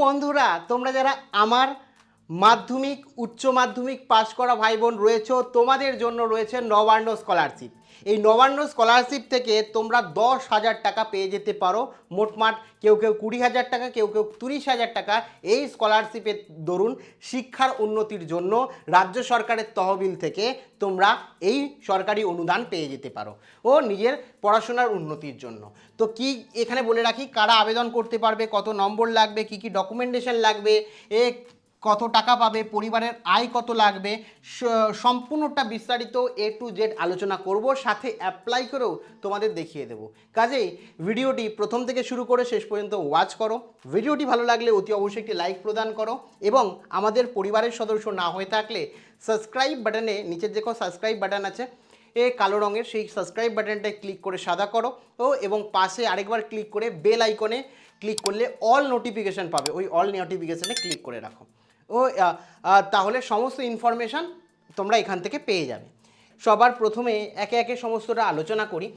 বন্ধুরা, তোমরা যারা আমার মাধ্যমিক উচ্চ মাধ্যমিক পাস করা ভাই বোন রয়েছে, তোমাদের জন্য রয়েছে নবান্ন স্কলারশিপ। এই নবান্ন স্কলারশিপ থেকে তোমরা 10,000 টাকা পেয়ে যেতে পারো। মোটমাট কেউ কেউ 20,000 টাকা, কেউ কেউ 30,000 টাকা এই স্কলারশিপের দরুন শিক্ষার উন্নতির জন্য রাজ্য সরকারের তহবিল থেকে তোমরা এই সরকারি অনুদান পেয়ে যেতে পারো ও নিজের পড়াশোনার উন্নতির জন্য। তো কি এখানে বলে রাখি, কারা আবেদন করতে পারবে, কত নম্বর লাগবে, কি কি ডকুমেন্টেশন লাগবে, কত টাকা পাবে, পরিবারের আয় কত লাগবে, সম্পূর্ণটা বিস্তারিত A to Z আলোচনা করব, সাথে অ্যাপ্লাই করেও তোমাদের দেখিয়ে দেব। কাজেই ভিডিওটি প্রথম থেকে শুরু করে শেষ পর্যন্ত ওয়াচ করো। ভিডিওটি ভালো লাগলে অতি অবশ্যই একটি লাইক প্রদান করো এবং আমাদের পরিবারের সদস্য না হয়ে থাকলে সাবস্ক্রাইব বাটনে, নিচের যে সাবস্ক্রাইব বাটন আছে কালো রঙের, সেই সাবস্ক্রাইব বাটনটায় ক্লিক করে সাদা করো এবং পাশে আরেকবার ক্লিক করে বেল আইকনে ক্লিক করলে অল নোটিফিকেশান পাবে, ওই অল নোটিফিকেশানে ক্লিক করে রাখো তাহলে সমস্ত ইনফরমেশান তোমরা এখান থেকে পেয়ে যাবে। সবার প্রথমে একে একে সমস্তটা আলোচনা করি।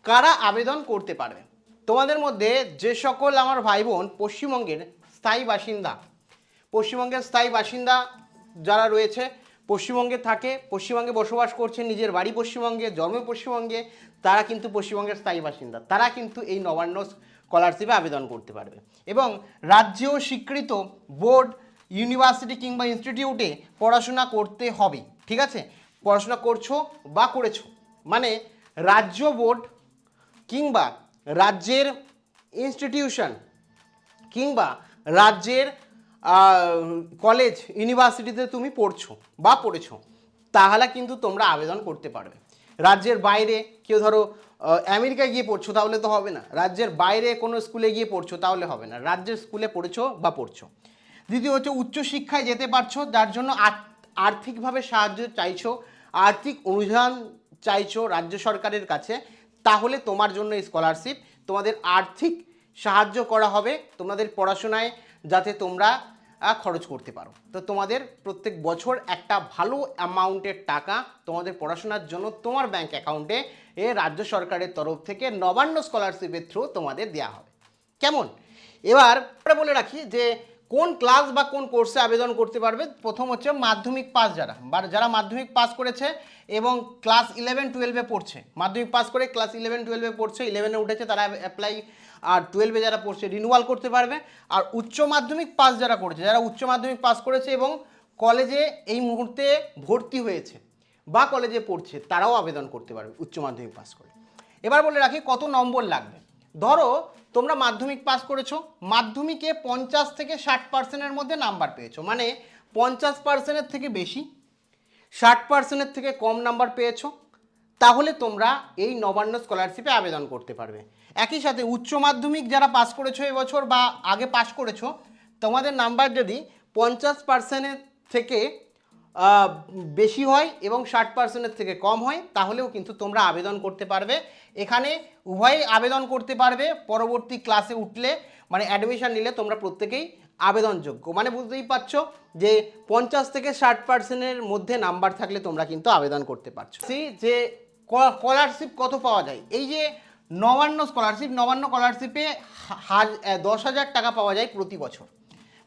কারা আবেদন করতে পারবে? তোমাদের মধ্যে যে সকল আমার ভাই বোন পশ্চিমবঙ্গের স্থায়ী বাসিন্দা যারা রয়েছে, পশ্চিমবঙ্গে থাকে, পশ্চিমবঙ্গে বসবাস করছে, নিজের বাড়ি পশ্চিমবঙ্গে, জন্ম পশ্চিমবঙ্গে, তারা কিন্তু পশ্চিমবঙ্গের স্থায়ী বাসিন্দা, তারা কিন্তু এই নবান্ন স্কলারশিপে আবেদন করতে পারবে। এবং রাজ্যেও স্বীকৃত বোর্ড, ইউনিভার্সিটি কিংবা ইনস্টিটিউটে পড়াশোনা করতে হবে। ঠিক আছে, পড়াশোনা করছো বা করেছো মানে রাজ্য বোর্ড কিংবা রাজ্যের ইনস্টিটিউশন কিংবা রাজ্যের কলেজ ইউনিভার্সিটিতে তুমি পড়ছো বা পড়েছো, তাহলে কিন্তু তোমরা আবেদন করতে পারবে। রাজ্যের বাইরে কেউ ধরো আমেরিকায় গিয়ে পড়ছো, তাহলে তো হবে না। রাজ্যের বাইরে কোনো স্কুলে গিয়ে পড়ছো, তাহলে হবে না। রাজ্যের স্কুলে পড়েছো বা পড়ছো। দ্বিতীয় হচ্ছে উচ্চশিক্ষায় যেতে পারছো, যার জন্য আর্থিকভাবে সাহায্য চাইছো, আর্থিক অনুদান চাইছো রাজ্য সরকারের কাছে, তাহলে তোমার জন্য এই স্কলারশিপ, তোমাদের আর্থিক সাহায্য করা হবে তোমাদের পড়াশোনায়, যাতে তোমরা খরচ করতে পারো। তো তোমাদের প্রত্যেক বছর একটা ভালো অ্যামাউন্টের টাকা তোমাদের পড়াশোনার জন্য তোমার ব্যাংক অ্যাকাউন্টে রাজ্য সরকারের তরফ থেকে নবান্ন স্কলারশিপের থ্রু তোমাদের দেওয়া হবে। কেমন? এবার বলে রাখি যে কোন ক্লাস বা কোন কোর্সে আবেদন করতে পারবে। প্রথম হচ্ছে মাধ্যমিক পাস, যারা মাধ্যমিক পাস করেছে এবং ক্লাস 11-12 পড়ছে, মাধ্যমিক পাস করে ক্লাস 11-12 পড়ছে, 11-এ উঠেছে, তারা অ্যাপ্লাই, আর 12-এ যারা পড়ছে রিনিউয়াল করতে পারবে। আর উচ্চ মাধ্যমিক পাস যারা করেছে, যারা উচ্চ মাধ্যমিক পাস করেছে এবং কলেজে এই মুহূর্তে ভর্তি হয়েছে বা কলেজে পড়ছে, তারাও আবেদন করতে পারবে উচ্চ মাধ্যমিক পাস করে। এবার বলে রাখি কত নম্বর লাগবে। ধরো তোমরা মাধ্যমিক পাস করেছো, মাধ্যমিকে 50 থেকে 60%-এর মধ্যে নাম্বার পেয়েছো, মানে 50%-এর থেকে বেশি, 60%-এর থেকে কম নাম্বার পেয়েছো, তাহলে তোমরা এই নবান্ন স্কলারশিপে আবেদন করতে পারবে। একই সাথে উচ্চ মাধ্যমিক যারা পাস করেছো এবছর বা আগে পাস করেছো, তোমাদের নাম্বার যদি 50%-এর থেকে বেশি হয় এবং 60%-এর থেকে কম হয়, তাহলেও কিন্তু তোমরা আবেদন করতে পারবে। এখানে উভয়ই আবেদন করতে পারবে। পরবর্তী ক্লাসে উঠলে মানে অ্যাডমিশন নিলে তোমরা প্রত্যেকেই আবেদনযোগ্য, মানে বুঝতেই পারছো যে 50 থেকে 60%-এর মধ্যে নাম্বার থাকলে তোমরা কিন্তু আবেদন করতে পারছো। যে স্কলারশিপ কত পাওয়া যায়, এই যে নবান্ন স্কলারশিপে 10,000 টাকা পাওয়া যায় প্রতি বছর।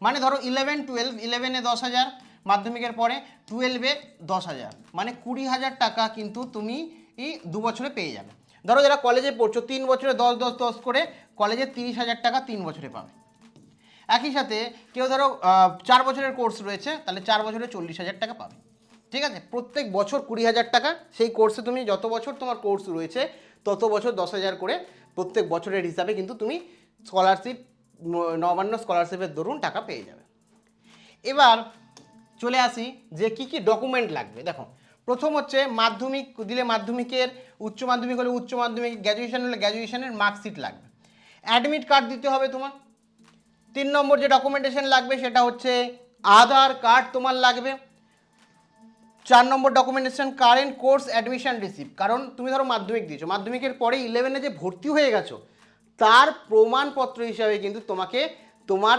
মানে ধরো 11-12, 11-এ 10,000, মাধ্যমিকের পরে 12-এ 10,000, মানে 20,000 টাকা কিন্তু তুমি এই 2 বছরে পেয়ে যাবে। ধরো যারা কলেজে পড়ছো 3 বছরে 10 করে কলেজে 30,000 টাকা 3 বছরে পাবে। একই সাথে কেউ ধরো 4 বছরের কোর্স রয়েছে, তাহলে 4 বছরে 40,000 টাকা পাবে। ঠিক আছে, প্রত্যেক বছর 20,000 টাকা। সেই কোর্সে তুমি যত বছর তোমার কোর্স রয়েছে তত বছর 10,000 করে প্রত্যেক বছরের হিসাবে কিন্তু তুমি স্কলারশিপ, নবান্ন স্কলারশিপের দরুন টাকা পেয়ে যাবে। এবার চলে আসি যে কি কি ডকুমেন্ট লাগবে। দেখো, প্রথম হচ্ছে মাধ্যমিক দিলে মাধ্যমিকের, উচ্চ মাধ্যমিক হলে উচ্চ মাধ্যমিক, গ্র্যাজুয়েশন হলে গ্র্যাজুয়েশনের মার্কশিট লাগবে, অ্যাডমিট কার্ড দিতে হবে তোমার। 3 নম্বর যে ডকুমেন্টেশন লাগবে সেটা হচ্ছে আধার কার্ড তোমার লাগবে। 4 নম্বর documentation current course admission receipt, কারণ তুমি ধরো মাধ্যমিক দিয়েছো, মাধ্যমিকের পরে 11-এ যে ভর্তি হয়ে গেছো তার প্রমাণপত্র হিসাবে কিন্তু তোমাকে তোমার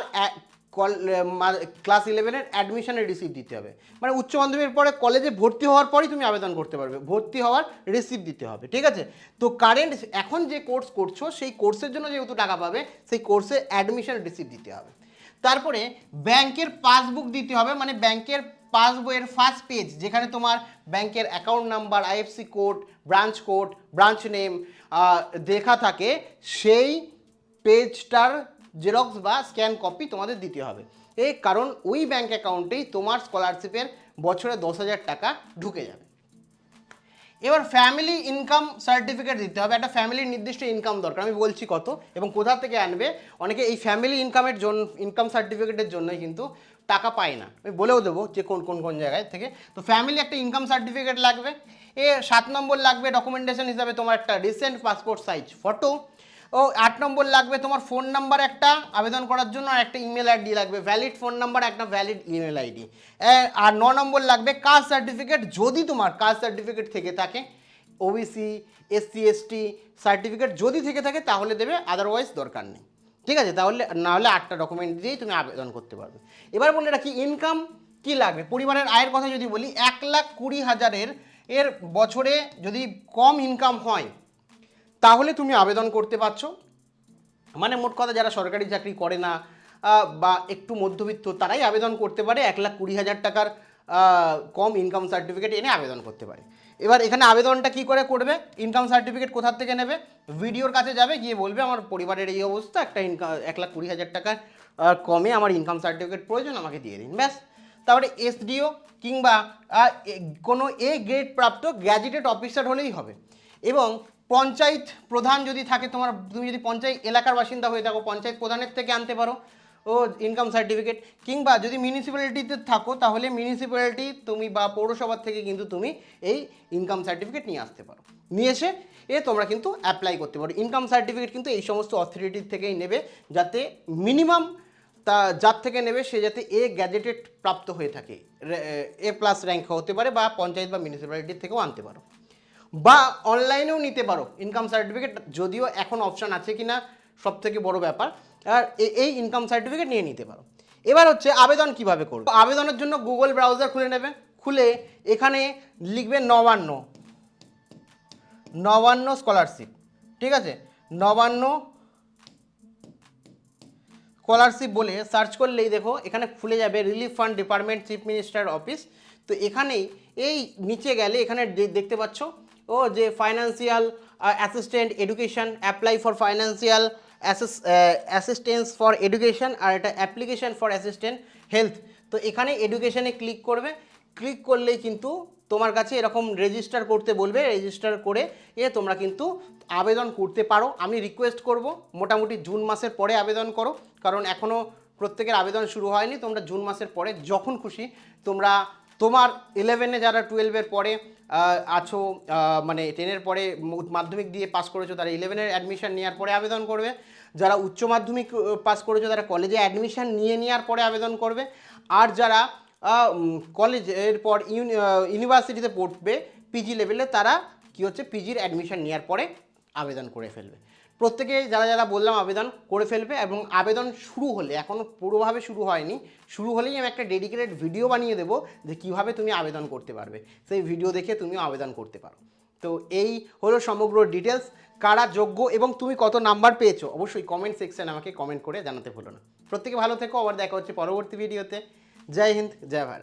ক্লাস 11-এর অ্যাডমিশনের রিসিপ্ট দিতে হবে। মানে উচ্চ মাধ্যমিকের পরে কলেজে ভর্তি হওয়ার পরেই তুমি আবেদন করতে পারবে, ভর্তি হওয়ার রিসিপ্ট দিতে হবে। ঠিক আছে, তো কারেন্ট এখন যে কোর্স করছো সেই কোর্সের জন্য যেহেতু টাকা পাবে, সেই কোর্সে অ্যাডমিশন রিসিপ্ট দিতে হবে। তারপরে ব্যাংকের পাসবুক দিতে হবে, মানে ব্যাংকের পাসবইয়ের ফার্স্ট পেজ যেখানে তোমার ব্যাংকের account number, IFC code, branch name লেখা থাকে, সেই পেজটার জেরক্স বা স্ক্যান কপি তোমাদের দিতে হবে। কারণ ওই ব্যাংক অ্যাকাউন্টেই তোমার স্কলারশিপের বছরে 10,000 টাকা ঢুকে যাবে। এবার ফ্যামিলি ইনকাম সার্টিফিকেট দিতে হবে, একটা ফ্যামিলির নির্দিষ্ট ইনকাম দরকার, আমি বলছি কত এবং কোথা থেকে আনবে। অনেকে এই ফ্যামিলি ইনকাম সার্টিফিকেটের জন্যই কিন্তু টাকা পায় না, আমি বলেও দেবো যে কোন কোন কোন জায়গায় থেকে। তো ফ্যামিলি একটা ইনকাম সার্টিফিকেট লাগবে। 7 নম্বর লাগবে ডকুমেন্টেশন হিসাবে তোমার একটা রিসেন্ট পাসপোর্ট সাইজ ফটো। 8 নম্বর লাগবে তোমার ফোন নাম্বার একটা আবেদন করার জন্য, আর একটা ইমেল আইডি লাগবে, ভ্যালিড ফোন নাম্বার, একটা ভ্যালিড ইমেল আইডি। আর 9 নম্বর লাগবে কাস্ট সার্টিফিকেট, যদি তোমার কাস্ট সার্টিফিকেট থেকে থাকে, ওবিসি, এসসি, এসটি সার্টিফিকেট যদি থেকে থাকে তাহলে দেবে, আদারওয়াইজ দরকার নেই। ঠিক আছে, তাহলে নাহলে 8টা ডকুমেন্ট দিয়েই তুমি আবেদন করতে পারবে। এবার বলে রাখি ইনকাম কি লাগবে। পরিবারের আয়ের কথা যদি বলি, 1,20,000 এর বছরে যদি কম ইনকাম হয় তাহলে তুমি আবেদন করতে পারছো। মানে মোট কথা যারা সরকারি চাকরি করে না বা একটু মধ্যবিত্ত তারাই আবেদন করতে পারে, 1,20,000 টাকার কম ইনকাম সার্টিফিকেট এনে আবেদন করতে পারে। এবার এখানে আবেদনটা কি করে করবে, ইনকাম সার্টিফিকেট কোথা থেকে নেবে, ভিডিওর কাছে যাবে, গিয়ে বলবে আমার পরিবারের এই অবস্থা, একটা 1,20,000 টাকার কমে আমার ইনকাম সার্টিফিকেট প্রয়োজন, আমাকে দিয়ে দিন, ব্যাস। তারপরে এসডিও কিংবা কোনো গ্রেড প্রাপ্ত গ্র্যাজুয়েটেড অফিসার হলেই হবে। এবং পঞ্চায়েত প্রধান যদি থাকে তোমার, তুমি যদি পঞ্চায়েত এলাকার বাসিন্দা হয়ে থাকো, পঞ্চায়েত প্রধানের থেকে আনতে পারো ইনকাম সার্টিফিকেট। কিংবা যদি মিউনিসিপ্যালিটিতে থাকো তাহলে মিউনিসিপ্যালিটি তুমি বা পৌরসভার থেকে কিন্তু তুমি এই ইনকাম সার্টিফিকেট নিয়ে আসতে পারো, নিয়ে এসে তোমরা কিন্তু অ্যাপ্লাই করতে পারো। ইনকাম সার্টিফিকেট কিন্তু এই সমস্ত অথরিটির থেকেই নেবে, যাতে মিনিমাম যার থেকে নেবে সে যাতে গ্যাজেটেড প্রাপ্ত হয়ে থাকে, A+ র্যাঙ্ক হতে পারে, বা পঞ্চায়েত বা মিউনিসিপ্যালিটির থেকেও আনতে পারো, বা অনলাইনেও নিতে পারো ইনকাম সার্টিফিকেট, যদিও এখন অপশান আছে কিনা সব থেকে বড় ব্যাপার। আর এই ইনকাম সার্টিফিকেট নিয়ে নিতে পারো। এবার হচ্ছে আবেদন কিভাবে করবে। আবেদনের জন্য গুগল ব্রাউজার খুলে নেবে, খুলে এখানে লিখবে নবান্ন স্কলারশিপ। ঠিক আছে, নবান্ন স্কলারশিপ বলে সার্চ করলেই দেখো এখানে খুলে যাবে relief fund department, chief minister office. তো এখানেই এই নিচে গেলে এখানে দেখতে পাচ্ছ যে financial assistant education, apply for financial assistance for education, আর এটা অ্যাপ্লিকেশন ফর অ্যাসিস্ট্যান্ট হেলথ। তো এখানে এডুকেশনে ক্লিক করবে, ক্লিক করলেই কিন্তু তোমার কাছে এরকম রেজিস্টার করতে বলবে, রেজিস্টার করে তোমরা কিন্তু আবেদন করতে পারো। আমি রিকোয়েস্ট করব মোটামুটি জুন মাসের পরে আবেদন করো, কারণ এখনও প্রত্যেকের আবেদন শুরু হয়নি। তোমরা জুন মাসের পরে যখন খুশি তোমরা তোমার 11-এ যারা 12-এর পরে আছো, মানে 10-এর পরে মাধ্যমিক দিয়ে পাস করেছো তারা 11-এর অ্যাডমিশন নেওয়ার পরে আবেদন করবে। যারা উচ্চ মাধ্যমিক পাস করেছো তারা কলেজে অ্যাডমিশন নেওয়ার পরে আবেদন করবে। আর যারা কলেজের পর ইউনিভার্সিটিতে পড়বে পিজি লেভেলে, তারা কি হচ্ছে পিজির অ্যাডমিশন নেওয়ার পরে আবেদন করে ফেলবে। প্রত্যেকে যারা যারা বললাম আবেদন করে ফেলবে। এবং আবেদন শুরু হলে, এখনও পুরোভাবে শুরু হয়নি, শুরু হলেই আমি একটা ডেডিকেটেড ভিডিও বানিয়ে দেবো যে কীভাবে তুমি আবেদন করতে পারবে, সেই ভিডিও দেখে তুমিও আবেদন করতে পারো। তো এই হলো সমগ্র ডিটেলস, কারা যোগ্য এবং তুমি কত নাম্বার পেয়েছো অবশ্যই কমেন্ট সেকশানে আমাকে কমেন্ট করে জানাতে ভুলো না। প্রত্যেকে ভালো থেকো, আবার দেখা হচ্ছে পরবর্তী ভিডিওতে। জয় হিন্দ, জয় ভারত।